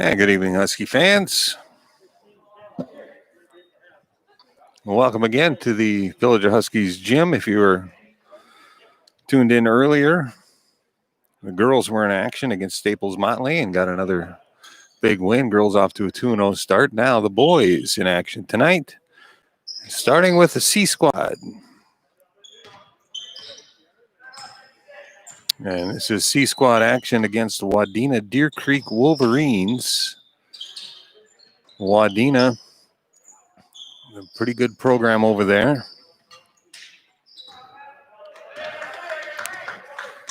Hey, good evening, Husky fans. Welcome again to the Pillager Huskies gym. If you were tuned in earlier, the girls were in action against Staples Motley and got another big win. Girls off to a 2-0 start. Now the boys in action tonight, starting with the C squad. And this is C squad action against Wadena Deer Creek Wolverines. Wadena, a pretty good program over there.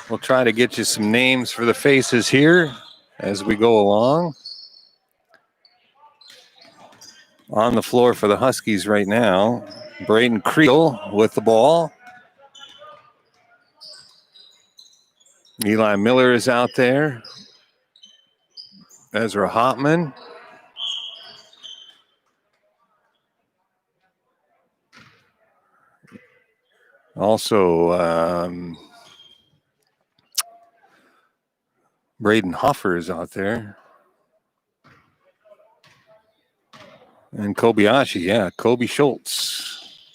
We'll try to get you some names for the faces here as we go along. On the floor for the Huskies right now, Braden Kriegel with the ball. Eli Miller is out there. Ezra Hopman. Also, Braden Hoffer is out there. And Kobayashi, yeah, Kobe Schultz.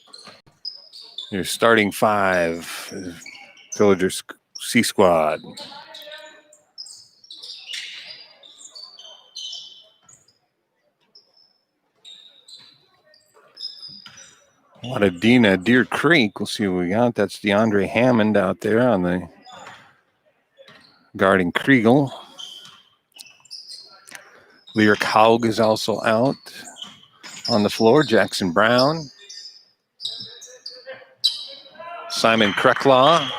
Your starting five, Pillager C squad. Wadena Deer Creek. We'll see what we got. That's DeAndre Hammond out there on the guarding Kriegel. Lyric Haug is also out on the floor. Jackson Brown. Simon Krecklaw.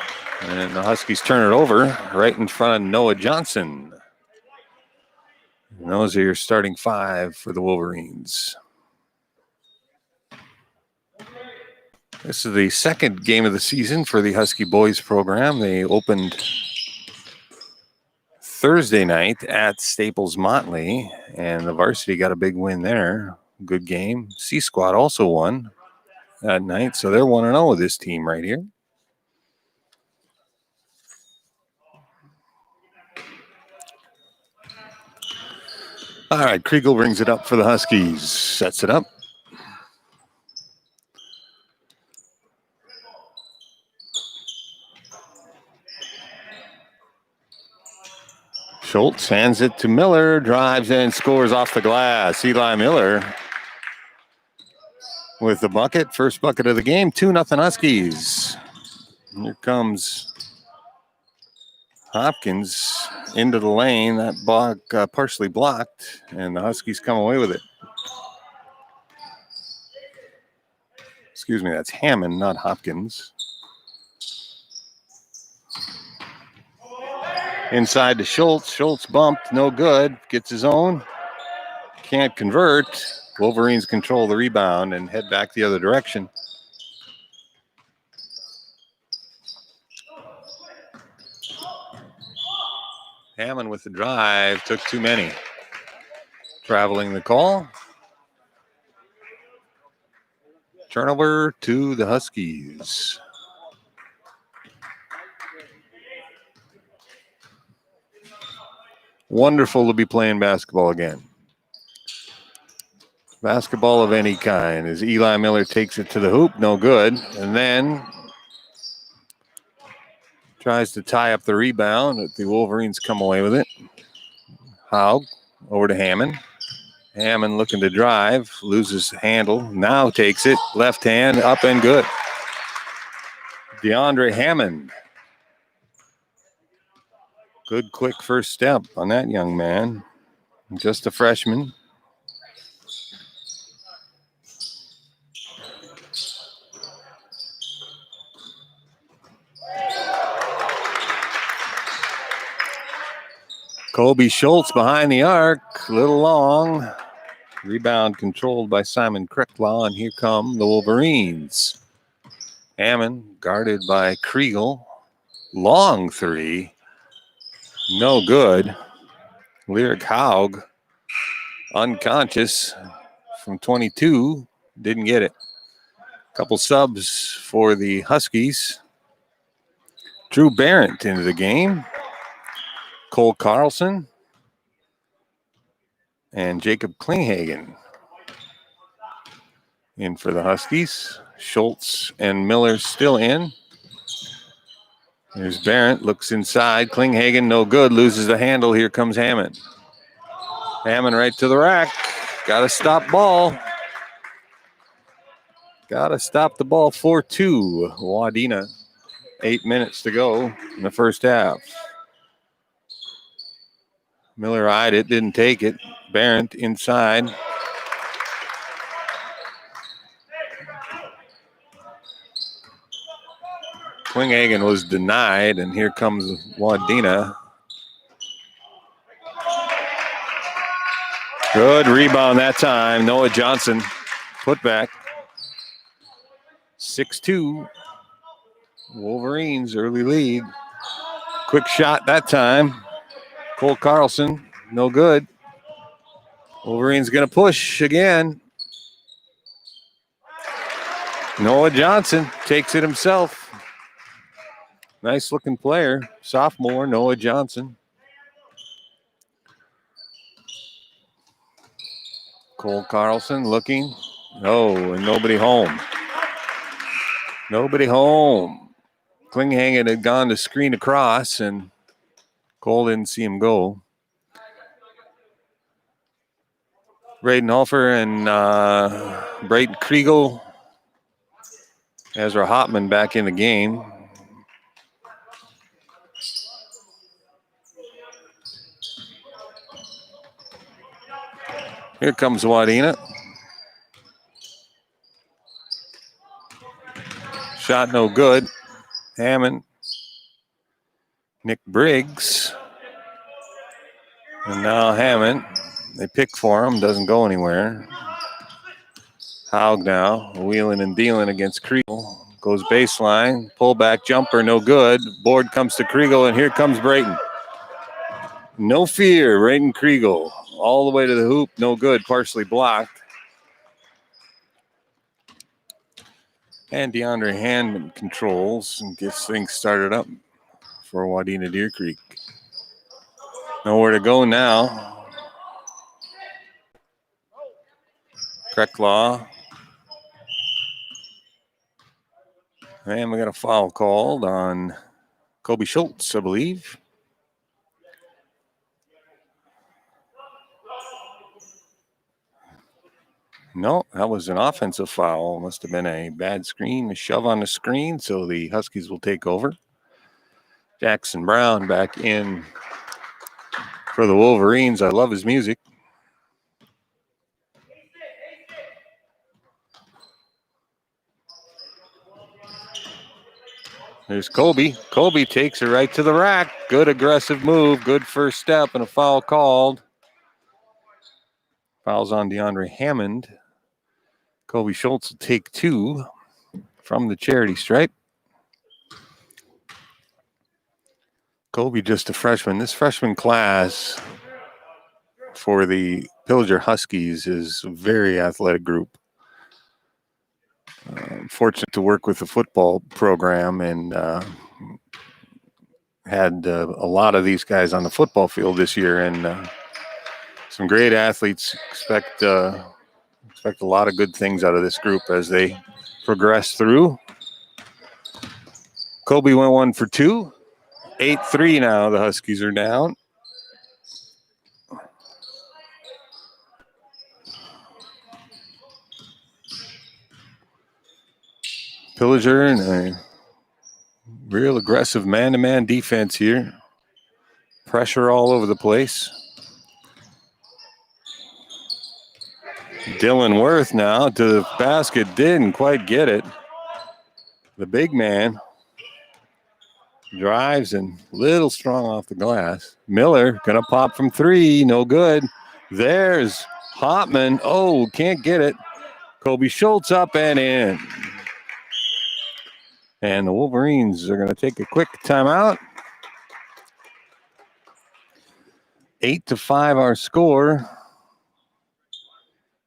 And the Huskies turn it over right in front of Noah Johnson. And those are your starting five for the Wolverines. This is the second game of the season for the Husky boys program. They opened Thursday night at Staples Motley, and the varsity got a big win there. Good game. C Squad also won that night, so they're 1-0 with this team right here. All right, Kriegel brings it up for the Huskies. Sets it up. Schultz hands it to Miller, drives in, scores off the glass. Eli Miller with the bucket, first bucket of the game, 2-0 Huskies. And here comes Hopkins into the lane. That block partially blocked, and the Huskies come away with it. Excuse me, that's Hammond, not Hopkins. Inside to Schultz. Schultz bumped, no good. Gets his own. Can't convert. Wolverines control the rebound and head back the other direction. Hammond with the drive. Took too many. Traveling the call. Turnover to the Huskies. Wonderful to be playing basketball again. Basketball of any kind as Eli Miller takes it to the hoop. No good. And then tries to tie up the rebound, but the Wolverines come away with it. Haug over to Hammond. Hammond looking to drive, loses handle, now takes it, left hand, up and good. DeAndre Hammond. Good quick first step on that young man. Just a freshman. Kobe Schultz behind the arc, a little long. Rebound controlled by Simon Krecklaw, and here come the Wolverines. Hammond guarded by Kriegel. Long three. No good. Lyric Haug, unconscious from 22, didn't get it. Couple subs for the Huskies. Drew Barrett into the game. Cole Carlson. and Jacob Klinghagen in for the Huskies. Schultz and Miller still in. There's Barrett, looks inside. Klinghagen, no good, loses the handle. Here comes Hammond. Hammond right to the rack. Got to stop ball. Got to stop the ball. 4-2. Wadena. 8 minutes to go in the first half. Miller eyed it, didn't take it. Barrett inside. Klinghagen was denied, and here comes Wadena. Good rebound that time. Noah Johnson, put back. 6-2. Wolverines, early lead. Quick shot that time. Cole Carlson, no good. Wolverines going to push again. Noah Johnson takes it himself. Nice looking player. Sophomore, Noah Johnson. Cole Carlson looking. Oh, and nobody home. Nobody home. Klinghagen had gone to screen across, and Cole didn't see him go. Braden Hofer and Brayton Kriegel. Ezra Hopman back in the game. Here comes Wadena. Shot no good. Hammond. Nick Briggs. And now Hammond. They pick for him. Doesn't go anywhere. Haug now. Wheeling and dealing against Kriegel. Goes baseline. Pullback jumper. No good. Board comes to Kriegel. And here comes Brayton. No fear. Brayton Kriegel. All the way to the hoop. No good. Partially blocked. And DeAndre Hammond controls and gets things started up for Wadena Deer Creek. Nowhere to go now. Krecklaw. And we got a foul called on Kobe Schultz, I believe. No, that was an offensive foul. Must have been a bad screen, a shove on the screen, so the Huskies will take over. Jackson Brown back in for the Wolverines. I love his music. There's Kobe. Kobe takes it right to the rack. Good aggressive move. Good first step and a foul called. Fouls on DeAndre Hammond. Kobe Schultz will take 2 from the charity stripe. Kobe just a freshman. This freshman class for the Pillager Huskies is a very athletic group. Fortunate to work with the football program and had a lot of these guys on the football field this year, and some great athletes. Expect a lot of good things out of this group as they progress through. Kobe went 1 for 2. 8-3 now. The Huskies are down. Pillager and a real aggressive man-to-man defense here. Pressure all over the place. Dylan Worth now to the basket. Didn't quite get it. The big man drives and little strong off the glass. Miller gonna pop from 3. No good. There's Hopman. Oh, can't get it. Kobe Schultz up and in. And the Wolverines are going to take a quick timeout. 8-5 our score.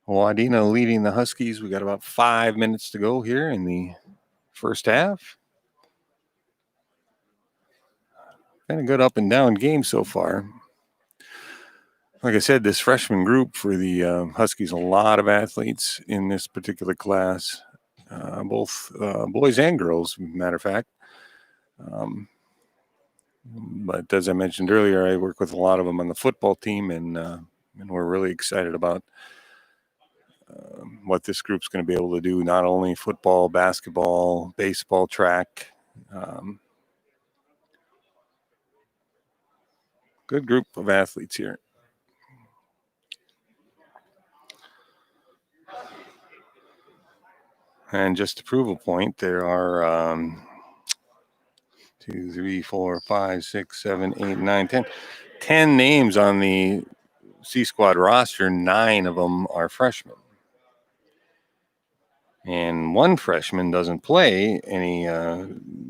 Wadena leading the Huskies. We got about 5 minutes to go here in the first half. Been a good up and down game so far. Like I said, this freshman group for the Huskies, a lot of athletes in this particular class, both boys and girls, matter of fact. But as I mentioned earlier, I work with a lot of them on the football team, and we're really excited about what this group's going to be able to do, not only football, basketball, baseball, track. Good group of athletes here. And just to prove a point, there are 2, 3, 4, 5, 6, 7, 8, 9, 10. 10 names on the C Squad roster. 9 of them are freshmen. And one freshman doesn't play any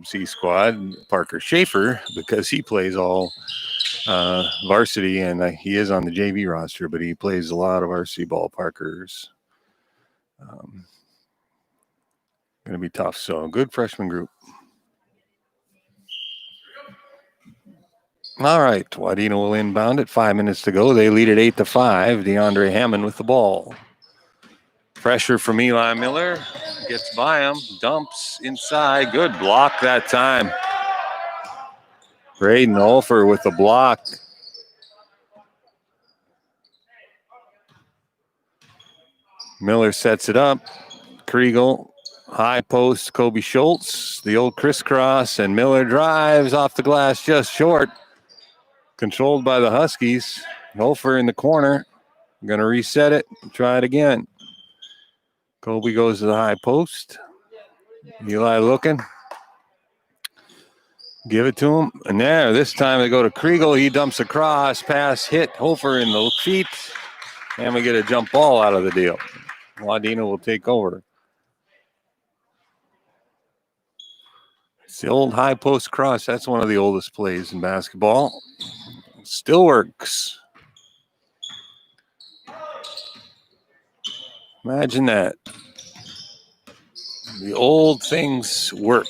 C Squad, Parker Schaefer, because he plays all varsity, and he is on the JV roster, but he plays a lot of varsity ball. Parker's going to be tough. So good freshman group. All right, Wadena will inbound it. 5 minutes to go. They lead at 8-5. DeAndre Hammond with the ball. Pressure from Eli Miller. Gets by him. Dumps inside. Good block that time. Braden Olfer with the block. Miller sets it up. Kriegel, high post, Kobe Schultz, the old crisscross, and Miller drives off the glass just short. Controlled by the Huskies. Olfer in the corner. Going to reset it. Try it again. Kobe goes to the high post. Eli looking. Give it to him. And there, this time they go to Kriegel. He dumps across. Pass hit Hofer in the feet. And we get a jump ball out of the deal. Wadena will take over. It's the old high post cross. That's one of the oldest plays in basketball. Still works. Imagine that. The old things work.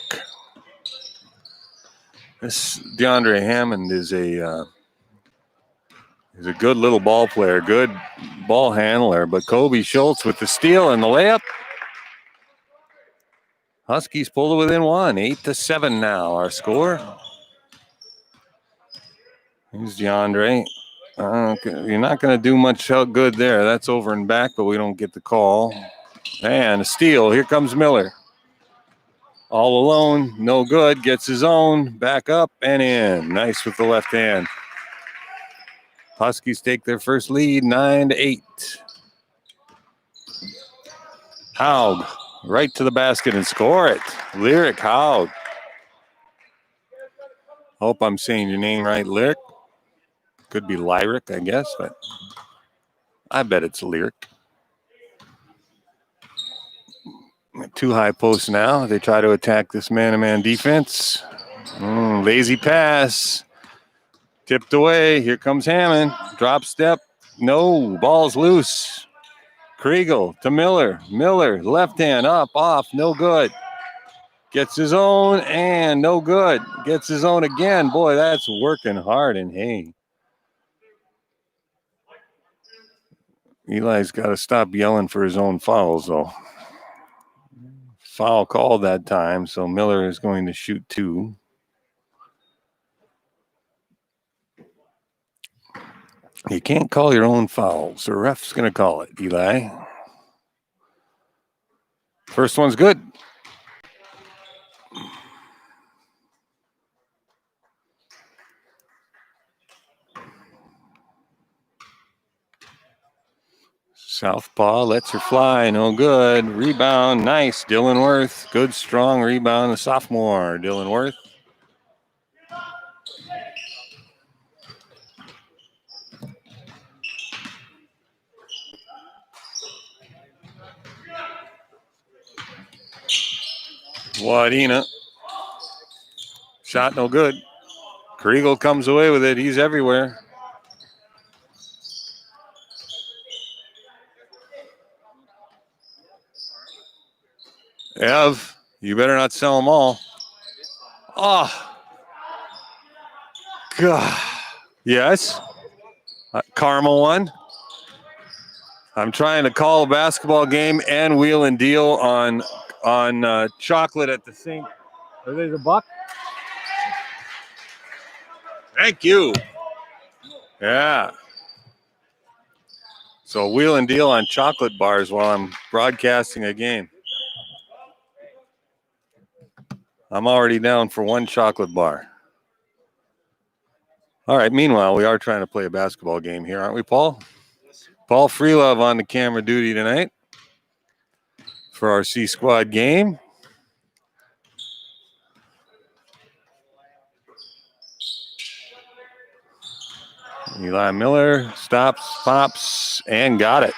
This DeAndre Hammond is a good little ball player, good ball handler. But Kobe Schultz with the steal and the layup. Huskies pull it within 1, 8-7 now. Our score. Here's DeAndre. You're not going to do much good there. That's over and back, but we don't get the call. And a steal. Here comes Miller. All alone, no good. Gets his own. Back up and in. Nice with the left hand. Huskies take their first lead, 9-8. Haug right to the basket and score it. Lyric Haug. Hope I'm saying your name right, Lyric. Could be Lyric, I guess, but I bet it's Lyric. 2 high posts now. They try to attack this man-to-man defense. Lazy pass. Tipped away. Here comes Hammond. Drop step. No. Ball's loose. Kriegel to Miller. Miller, left hand up, off. No good. Gets his own and no good. Gets his own again. Boy, that's working hard. And hey, Eli's got to stop yelling for his own fouls, though. Foul called that time, so Miller is going to shoot 2. You can't call your own fouls. The ref's going to call it, Eli. First one's good. Southpaw lets her fly. No good. Rebound. Nice. Dylan Worth. Good, strong rebound. The sophomore, Dylan Worth. Wadena. Shot no good. Kriegel comes away with it. He's everywhere. Ev, you better not sell them all. Oh. God. Yes? Carmel one. I'm trying to call a basketball game and wheel and deal on chocolate at the same. Are they the buck? Thank you. Yeah. So wheel and deal on chocolate bars while I'm broadcasting a game. I'm already down for one chocolate bar. All right. Meanwhile, we are trying to play a basketball game here, aren't we, Paul? Paul Freelove on the camera duty tonight for our C Squad game. Eli Miller stops, pops, and got it.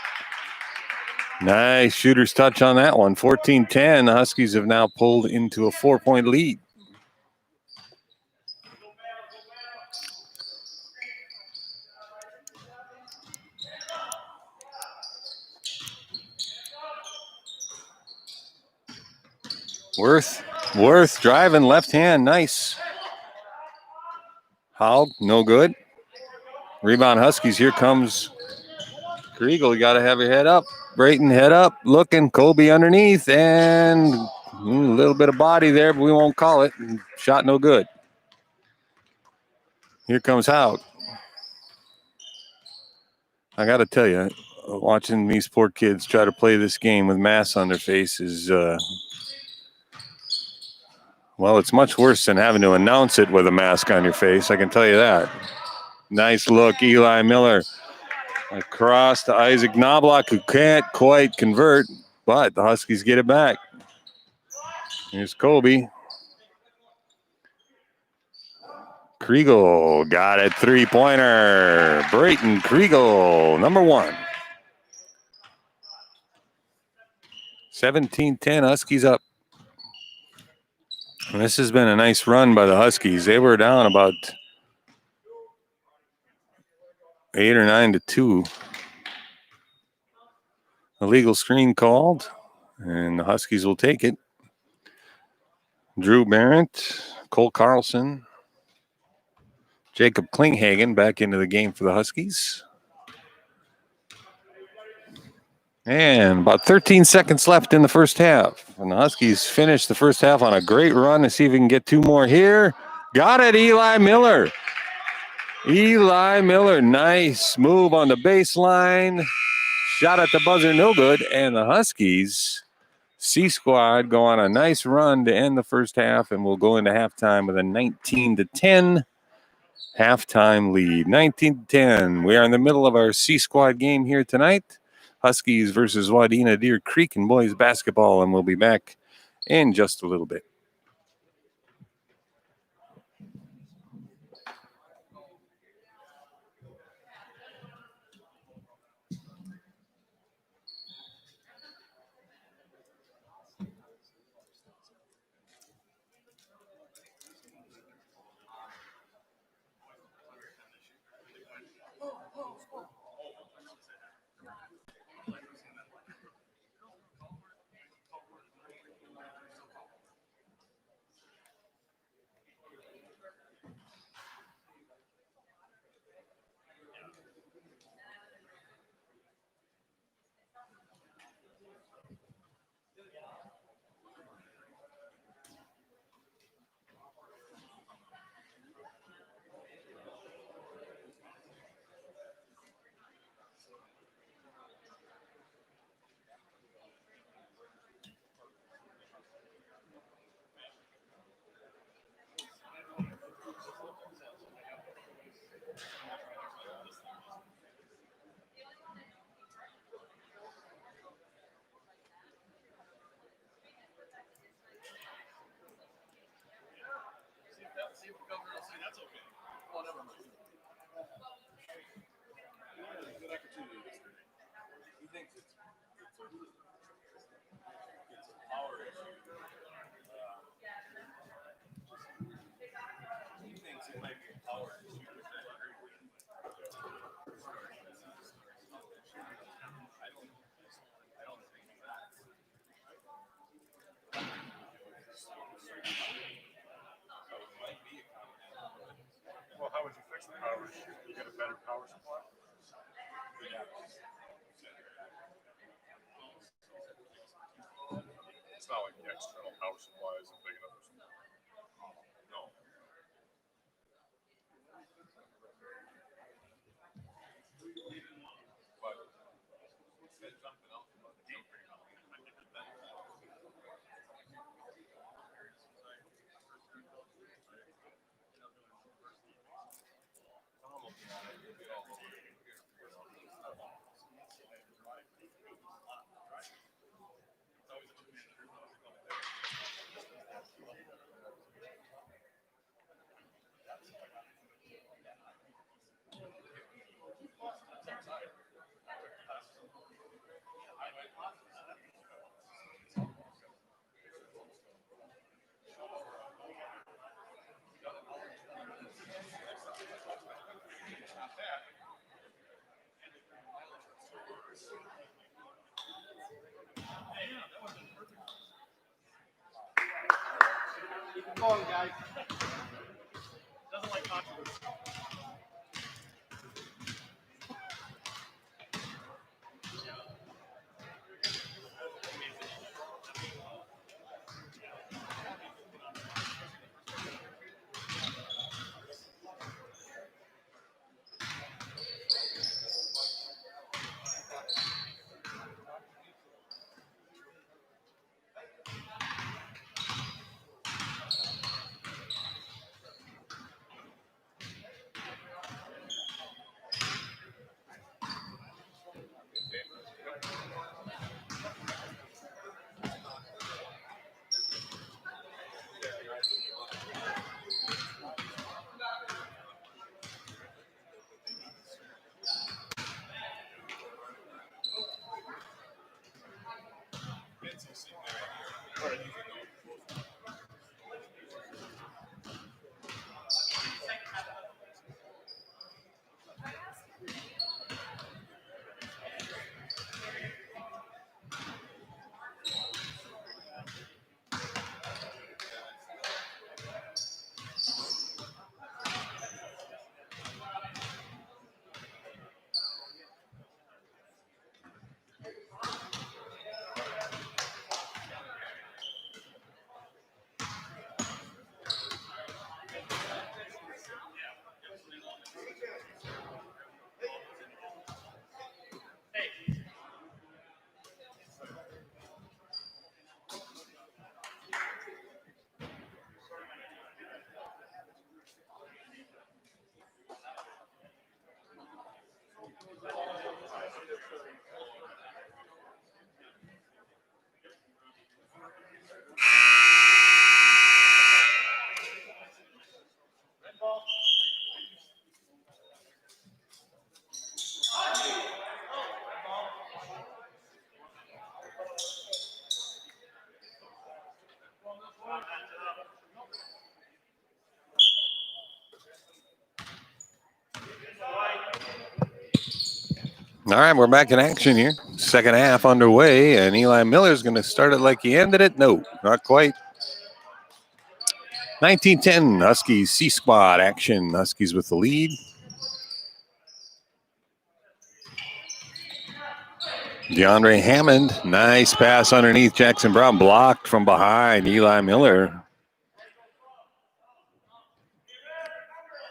Nice shooter's touch on that one. 14-10. The Huskies have now pulled into a 4-point lead. Worth driving left hand. Nice. Haug, no good. Rebound Huskies. Here comes Kriegel. You got to have your head up. Brayton, head up. Looking. Colby underneath. And a little bit of body there, but we won't call it. Shot no good. Here comes Haug. I got to tell you, watching these poor kids try to play this game with masks on their faces, well, it's much worse than having to announce it with a mask on your face. I can tell you that. Nice look, Eli Miller. Across to Isaac Knobloch, who can't quite convert, but the Huskies get it back. Here's Colby. Kriegel got it, three-pointer. Brayton Kriegel, number one. 17-10, Huskies up. And this has been a nice run by the Huskies. They were down about 8 or 9-2. Illegal screen called, and the Huskies will take it. Drew Barrett, Cole Carlson, Jacob Klinghagen back into the game for the Huskies. And about 13 seconds left in the first half. And the Huskies finish the first half on a great run to see if we can get two more here. Got it, Eli Miller. Eli Miller, nice move on the baseline. Shot at the buzzer, no good. And the Huskies, C Squad, go on a nice run to end the first half, and we'll go into halftime with a 19-10 halftime lead. 19-10. We are in the middle of our C Squad game here tonight. Huskies versus Wadena Deer Creek in boys basketball, and we'll be back in just a little bit. Well, how would you fix the power issue? You get a better power supply? not like the external power supply isn't big enough. No. But said something else about the jumping. Keep going, guys. Doesn't like controversy. All right, we're back in action here. Second half underway, and Eli Miller's going to start it like he ended it. No, not quite. 19-10, Huskies C-Squad action. Huskies with the lead. DeAndre Hammond, nice pass underneath Jackson Brown, blocked from behind Eli Miller.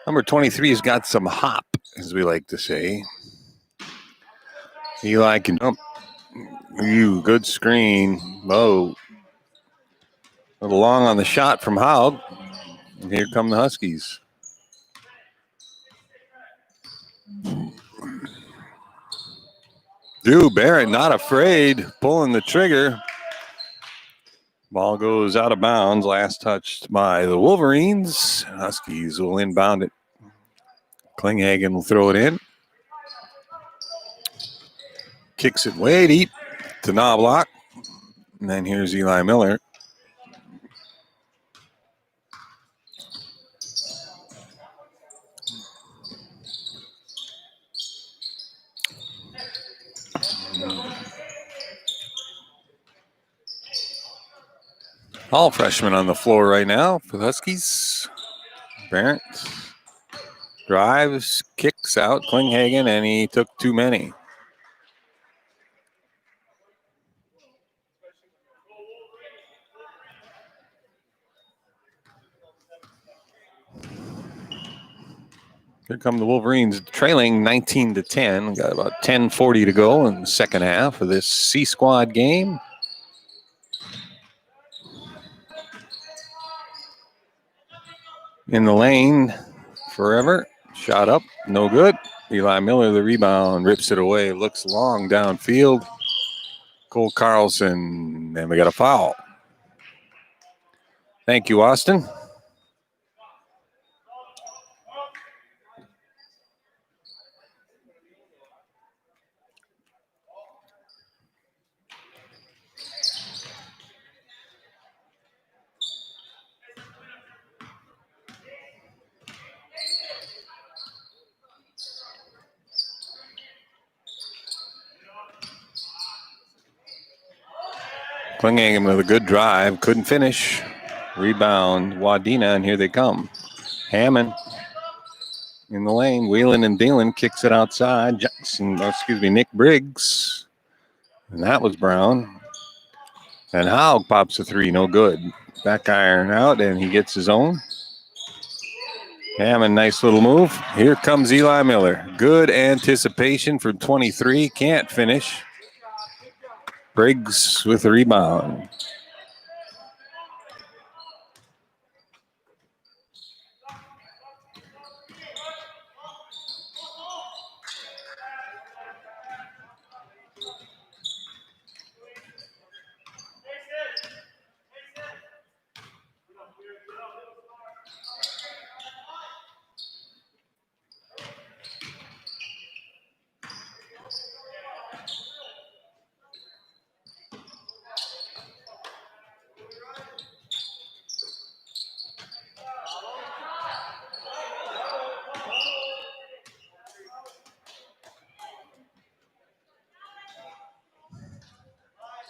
Number 23's got some hop, as we like to say. Eli can jump. Good screen. Low. A little long on the shot from Haug. And here come the Huskies. Drew Barrett not afraid, pulling the trigger. Ball goes out of bounds. Last touched by the Wolverines. Huskies will inbound it. Klinghagen will throw it in. Kicks it way deep to Knobloch. And then here's Eli Miller. All freshmen on the floor right now for the Huskies. Barrett drives, kicks out Klinghagen, and he took too many. Here come the Wolverines trailing 19-10. Got about 10:40 to go in the second half of this C Squad game. In the lane, forever. Shot up, no good. Eli Miller, the rebound, rips it away. Looks long downfield. Cole Carlson, and we got a foul. Thank you, Austin. Clingingham with a good drive, couldn't finish. Rebound, Wadena, and here they come. Hammond in the lane, wheeling and dealing, kicks it outside. Nick Briggs. And that was Brown. And Haug pops a three, no good. Back iron out, and he gets his own. Hammond, nice little move. Here comes Eli Miller. Good anticipation from 23, can't finish. Briggs with the rebound.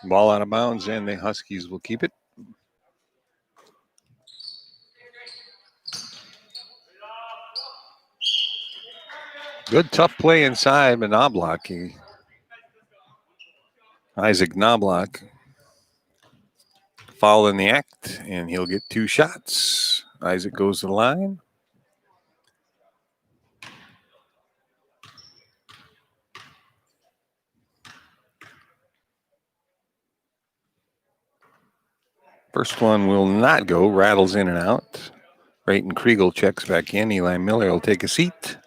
Ball out of bounds, and the Huskies will keep it. Good tough play inside, but Knobloch. Isaac Knobloch foul in the act, and he'll get 2 shots. Isaac goes to the line. First one will not go, rattles in and out. Brayton Kriegel checks back in. Eli Miller will take a seat.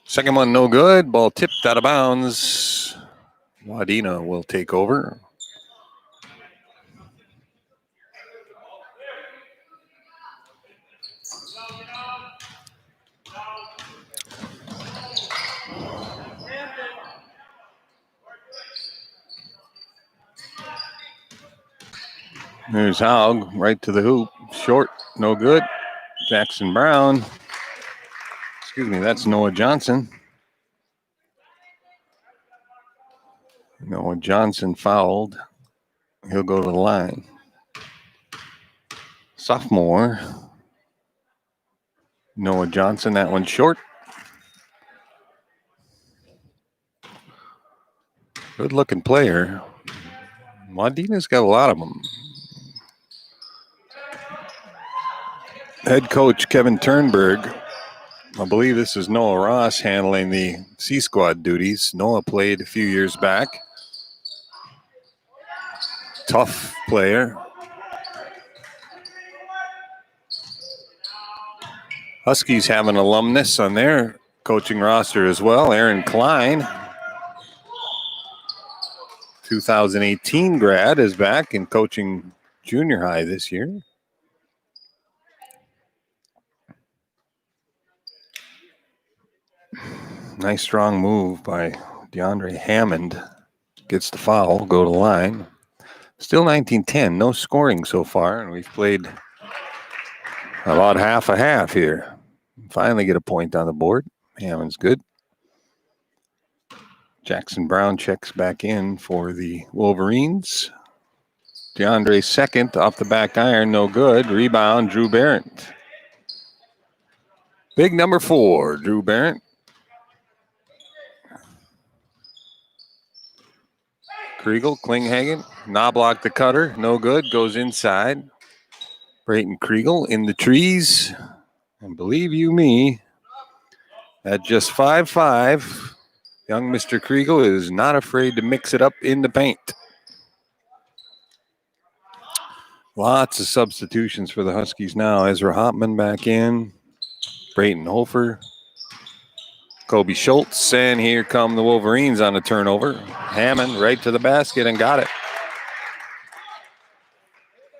Second one, no good. Ball tipped out of bounds. Wadena will take over. There's Haug right to the hoop. Short, no good. Jackson Brown. Excuse me, that's Noah Johnson. Noah Johnson fouled. He'll go to the line. Sophomore. Noah Johnson, that one short. Good looking player. Wadena's got a lot of them. Head coach Kevin Turnberg. I believe this is Noah Ross handling the C Squad duties. Noah played a few years back. Tough player. Huskies have an alumnus on their coaching roster as well. Aaron Klein, 2018 grad, is back and coaching junior high this year. Nice strong move by DeAndre Hammond. Gets the foul, go to the line. Still 19-10, no scoring so far, and we've played about half a half here. Finally get a point on the board. Hammond's good. Jackson Brown checks back in for the Wolverines. DeAndre second off the back iron, no good. Rebound, Drew Barrett. Big number 4, Drew Barrett. Kriegel, Klinghagen, Knobloch the cutter, no good, goes inside. Brayton Kriegel in the trees. And believe you me, at just 5'5", young Mr. Kriegel is not afraid to mix it up in the paint. Lots of substitutions for the Huskies now. Ezra Hopman back in. Brayton Hofer. Kobe Schultz. And here come the Wolverines on a turnover. Hammond right to the basket and got it.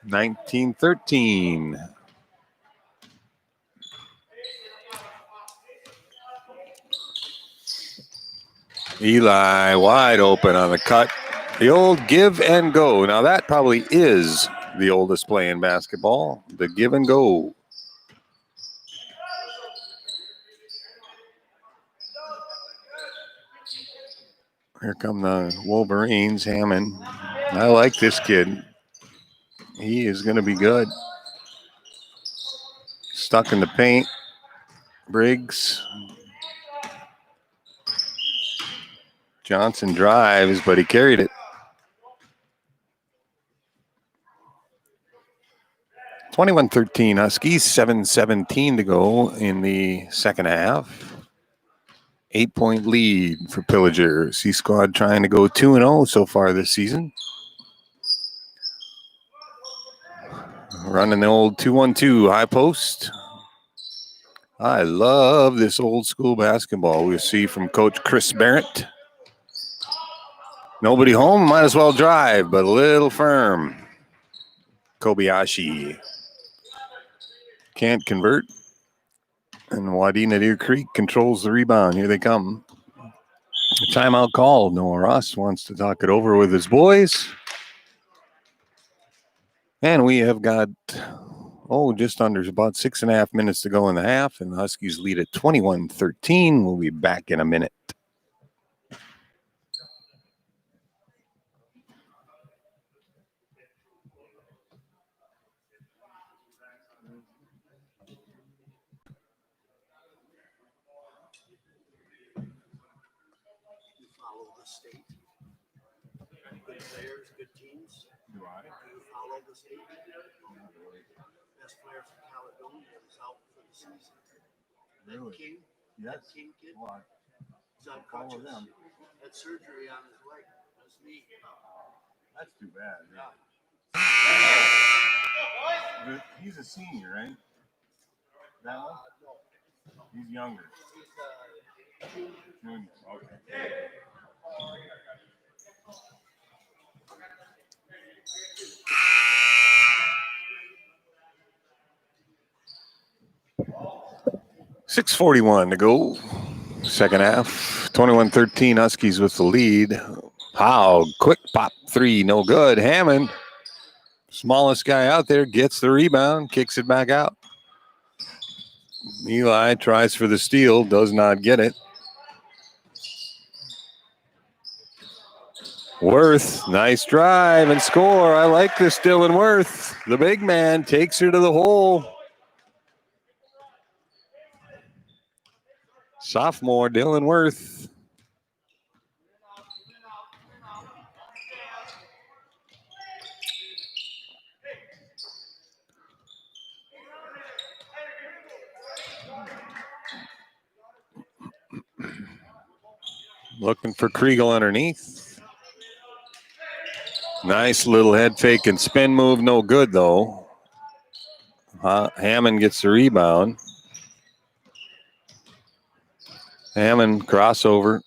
19-13. Eli wide open on the cut. The old give and go. Now that probably is the oldest play in basketball. The give and go. Here come the Wolverines. Hammond. I like this kid. He is going to be good. Stuck in the paint. Briggs. Johnson drives, but he carried it. 21-13 Huskies, 7:17 to go in the second half. 8-point lead for Pillager. C-Squad trying to go 2-0 so far this season. Running the old 2-1-2 high post. I love this old school basketball we see from Coach Chris Barrett. Nobody home, might as well drive, but a little firm. Kobayashi can't convert. And Wadena Deer Creek controls the rebound. Here they come. A timeout called. Noah Ross wants to talk it over with his boys. And we have got, just under about 6.5 minutes to go in the half. And the Huskies lead at 21-13. We'll be back in a minute. State. Good players, good teams. Do you follow the state? Best player from Caledonia is out for the season. Really? King? Yes. That King kid? Well, He's on follow crutches. them. Had surgery on his leg. His knee. That's too bad. Yeah. He's a senior, right? That one? He's younger. Junior. Okay. .641 to go. Second half. 21-13 Huskies with the lead. How quick pop three, no good. Hammond, smallest guy out there, gets the rebound, kicks it back out. Eli tries for the steal, does not get it. Worth, nice drive and score. I like this Dylan Worth. The big man takes her to the hole. Sophomore Dylan Worth. Looking for Kriegel underneath. Nice little head fake and spin move. No good, though. Hammond gets the rebound. Hammond crossover.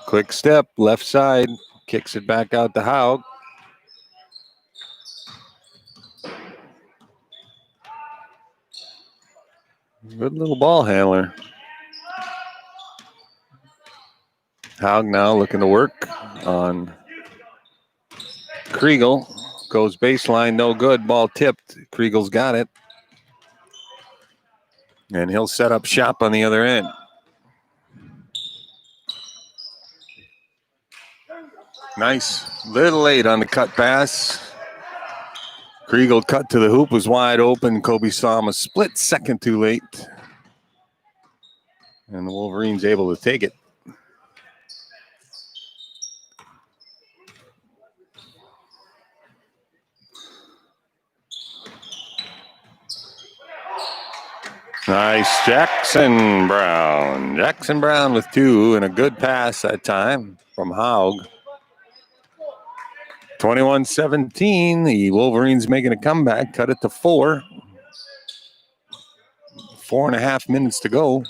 Quick step, left side. Kicks it back out to Haug. Good little ball handler. Haug now looking to work on Kriegel. Goes baseline, no good. Ball tipped. Kriegel's got it. And he'll set up shop on the other end. Nice. Little late on the cut pass. Kriegel cut to the hoop, was wide open. Kobe saw him a split second too late. And the Wolverines able to take it. Nice, Jackson Brown. Jackson Brown with 2 and a good pass that time from Haug. 21-17. The Wolverines making a comeback. Cut it to 4. 4.5 minutes to go.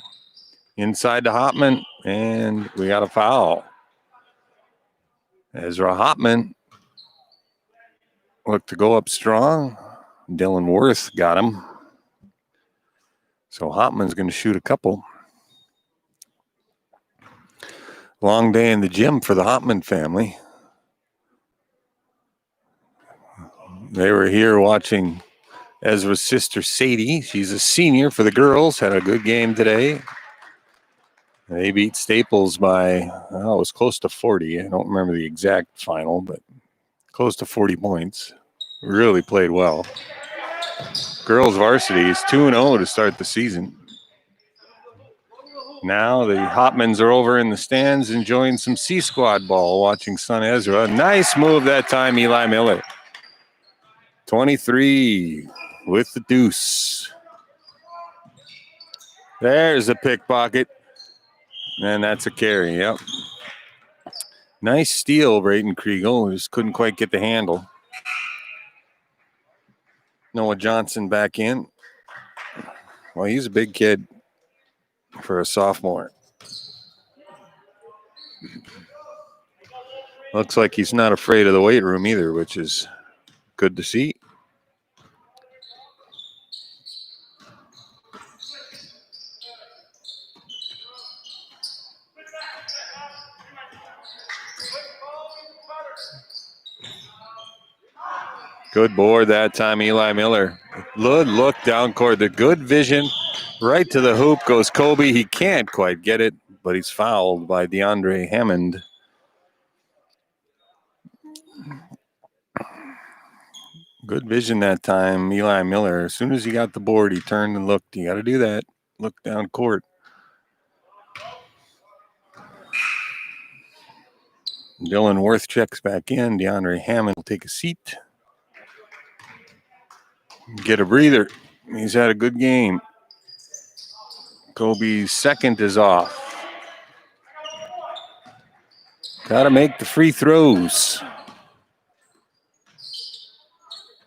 Inside to Hopman, and we got a foul. Ezra Hopman looked to go up strong. Dylan Worth got him. So Hopman's going to shoot a couple. Long day in the gym for the Hopman family. They were here watching Ezra's sister Sadie. She's a senior for the girls. Had a good game today. They beat Staples by, well, it was close to 40. I don't remember the exact final, but close to 40 points. Really played well. Girls varsity is 2-0 to start the season. Now the Hopmans are over in the stands enjoying some C Squad ball, watching son Ezra. Nice move that time, Eli Miller. 23 with the deuce. There's a pickpocket. And that's a carry, yep. Nice steal, Brayden Kriegel. Just couldn't quite get the handle. Noah Johnson back in. Well, he's a big kid for a sophomore. Looks like he's not afraid of the weight room either, which is good to see. Good board that time, Eli Miller. Good look down court. The good vision. Right to the hoop goes Kobe. He can't quite get it, but he's fouled by DeAndre Hammond. Good vision that time, Eli Miller. As soon as he got the board, he turned and looked. You got to do that. Look down court. Dylan Worth checks back in. DeAndre Hammond will take a seat. Get a breather. He's had a good game. Kobe's second is off. Got to make the free throws.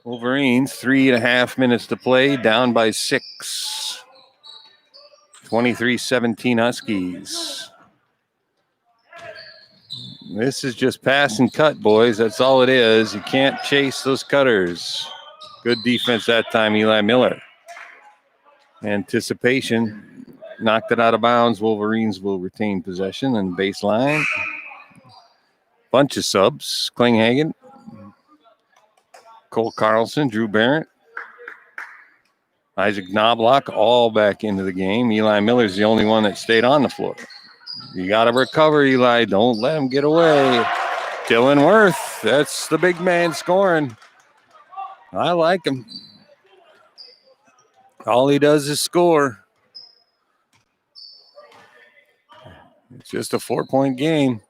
Wolverines, 3.5 minutes to play, down by 6. 23-17 Huskies. This is just pass and cut, boys. That's all it is. You can't chase those cutters. Good defense that time, Eli Miller. Anticipation. Knocked it out of bounds. Wolverines will retain possession and baseline. Bunch of subs. Klinghagen. Cole Carlson, Drew Barrett. Isaac Knobloch all back into the game. Eli Miller's the only one that stayed on the floor. You got to recover, Eli. Don't let him get away. Dylan Worth. That's the big man scoring. I like him. All he does is score. It's just a 4-point game.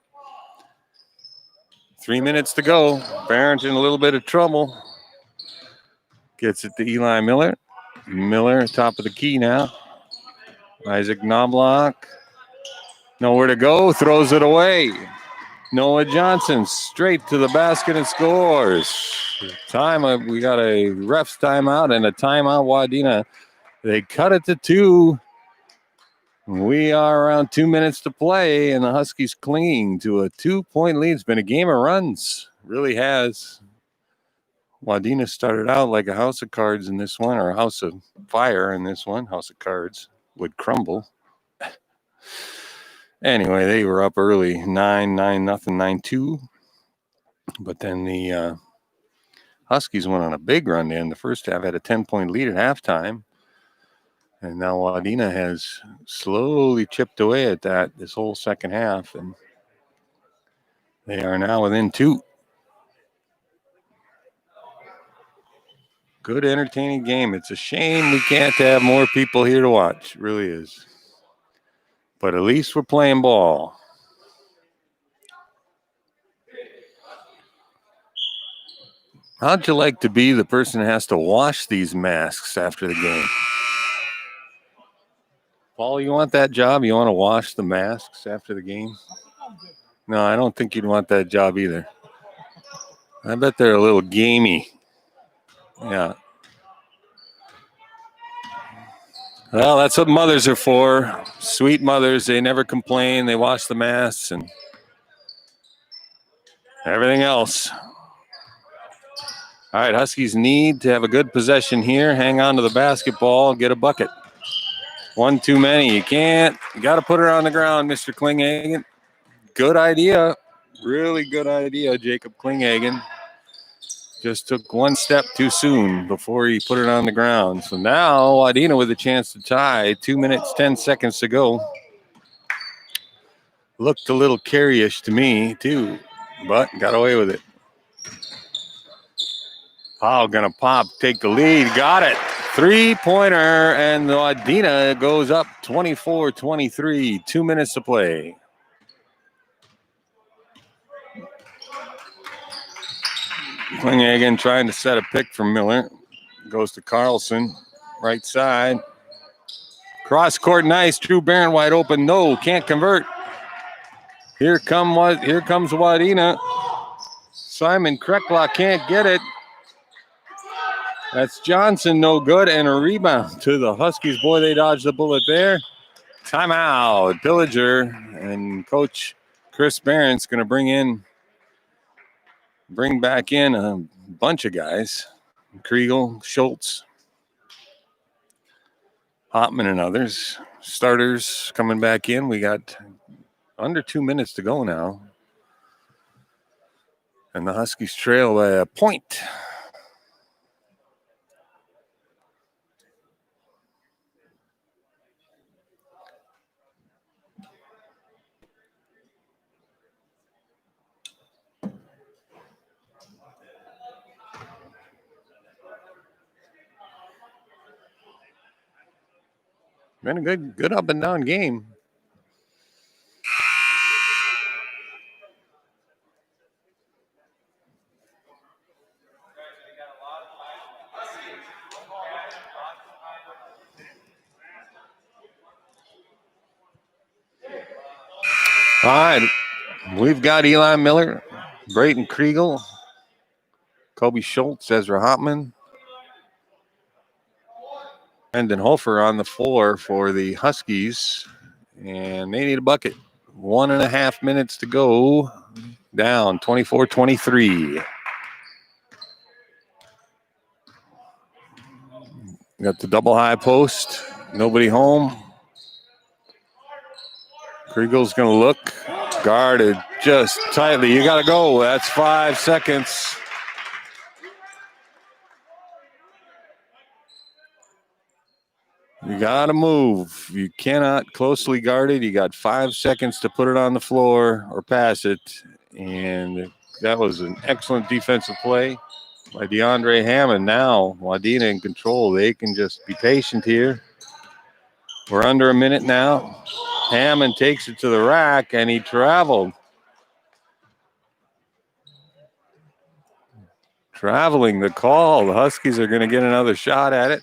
3 minutes to go. Barrington a little bit of trouble. Gets it to Eli Miller. Miller, top of the key now. Isaac Knobloch. Nowhere to go. Throws it away. Noah Johnson straight to the basket and scores. We got a ref's timeout and a timeout, Wadena. They cut it to 2. We are around 2 minutes to play, and the Huskies clinging to a 2-point lead. It's been a game of runs. Really has. Wadena started out like a house of cards in this one, or a house of fire in this one. House of cards would crumble. Anyway, they were up early, 9-0, 9-2. But then the Huskies went on a big run in the first half, had a 10-point lead at halftime. And now Wadena has slowly chipped away at that this whole second half. And they are now within 2. Good, entertaining game. It's a shame we can't have more people here to watch. It really is. But at least we're playing ball. How'd you like to be the person that has to wash these masks after the game? Paul, you want that job? You want to wash the masks after the game? No, I don't think you'd want that job either. I bet they're a little gamey. Yeah. Well, that's what mothers are for. Sweet mothers. They never complain. They wash the masks and everything else. All right, Huskies need to have a good possession here. Hang on to the basketball. Get a bucket. One too many. You can't. You got to put her on the ground, Mr. Klinghagen. Good idea. Really good idea, Jacob Klinghagen. Just took one step too soon before he put it on the ground. So now Wadena with a chance to tie. 2 minutes, 10 seconds to go. Looked a little carryish to me, too, but got away with it. Powell gonna pop, take the lead. Got it. 3-pointer, and Wadena goes up 24-23. 2 minutes to play. Klinghagen trying to set a pick from Miller. Goes to Carlson, right side. Cross court, nice. Drew Barron wide open. No, can't convert. Here comes Wadena. Simon Krecklock can't get it. That's Johnson, no good, and a rebound to the Huskies. Boy, they dodged the bullet there. Timeout. Pillager and Coach Chris Barron's going to bring back in a bunch of guys. Kriegel, Schultz, Hopman, and others. Starters coming back in. We got under 2 minutes to go now. And the Huskies trail by a point. Been a good up and down game. All right, we've got Eli Miller, Brayton Kriegel, Kobe Schultz, Ezra Hopman, Brendan Hofer on the floor for the Huskies, and they need a bucket. 1.5 minutes to go, down 24-23. Got the double high post, nobody home. Kriegel's going to look, guarded just tightly. You got to go. That's 5 seconds. You got to move. You cannot closely guard it. You got 5 seconds to put it on the floor or pass it. And that was an excellent defensive play by DeAndre Hammond. Now, Wadena in control. They can just be patient here. We're under a minute now. Hammond takes it to the rack, and he traveled. Traveling the call. The Huskies are going to get another shot at it.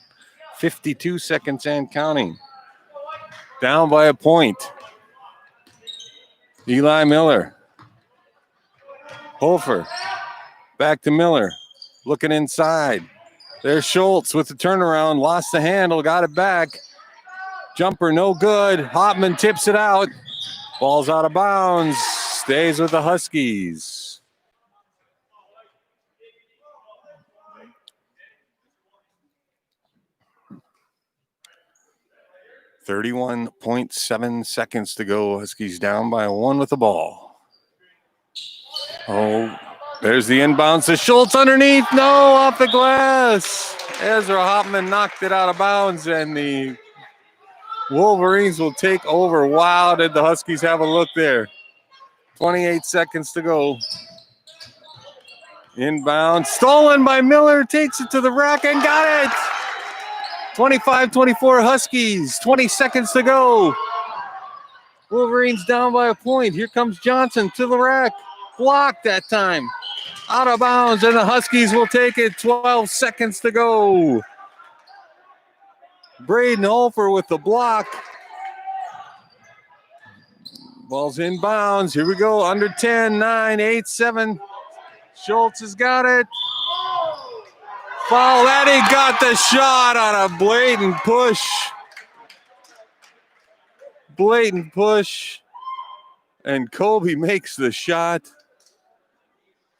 52 seconds and counting. Down by a point. Eli Miller. Hofer. Back to Miller. Looking inside. There's Schultz with the turnaround. Lost the handle. Got it back. Jumper no good. Hopman tips it out. Ball's out of bounds. Stays with the Huskies. .7 seconds to go. Huskies down by 1 with the ball. Oh, there's the inbounds to Schultz underneath. No, off the glass. Ezra Hopman knocked it out of bounds, and the Wolverines will take over. Wow, did the Huskies have a look there. 28 seconds to go. Inbound, stolen by Miller, takes it to the rack and got it. 25-24 Huskies, 20 seconds to go. Wolverines down by a point. Here comes Johnson to the rack. Blocked that time. Out of bounds, and the Huskies will take it. 12 seconds to go. Braden Hofer with the block. Ball's in bounds. Here we go. Under 10, 9, 8, 7. Schultz has got it. Foul. That he got the shot on a blatant push. Blatant push. And Kobe makes the shot.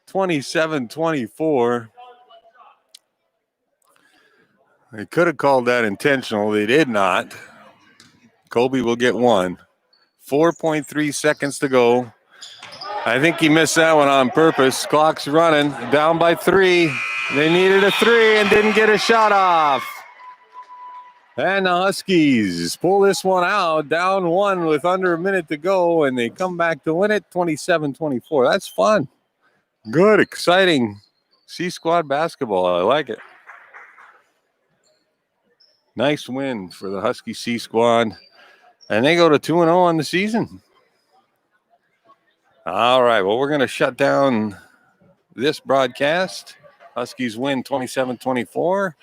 27-24. They could have called that intentional. They did not. Kobe will get one. 4.3 seconds to go. I think he missed that one on purpose. Clock's running. Down by 3. They needed a 3 and didn't get a shot off. And the Huskies pull this one out. Down 1 with under a minute to go. And they come back to win it 27-24. That's fun. Good, exciting C Squad basketball. I like it. Nice win for the Husky C Squad. And they go to 2-0 on the season. All right, well, we're going to shut down this broadcast. Huskies win 27-24.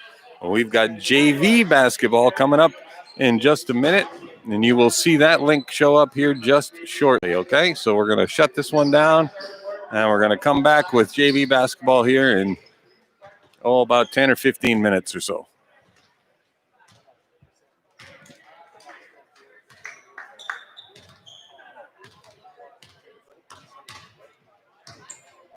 We've got JV basketball coming up in just a minute, and you will see that link show up here just shortly, okay? So we're going to shut this one down, and we're going to come back with JV basketball here in, about 10 or 15 minutes or so.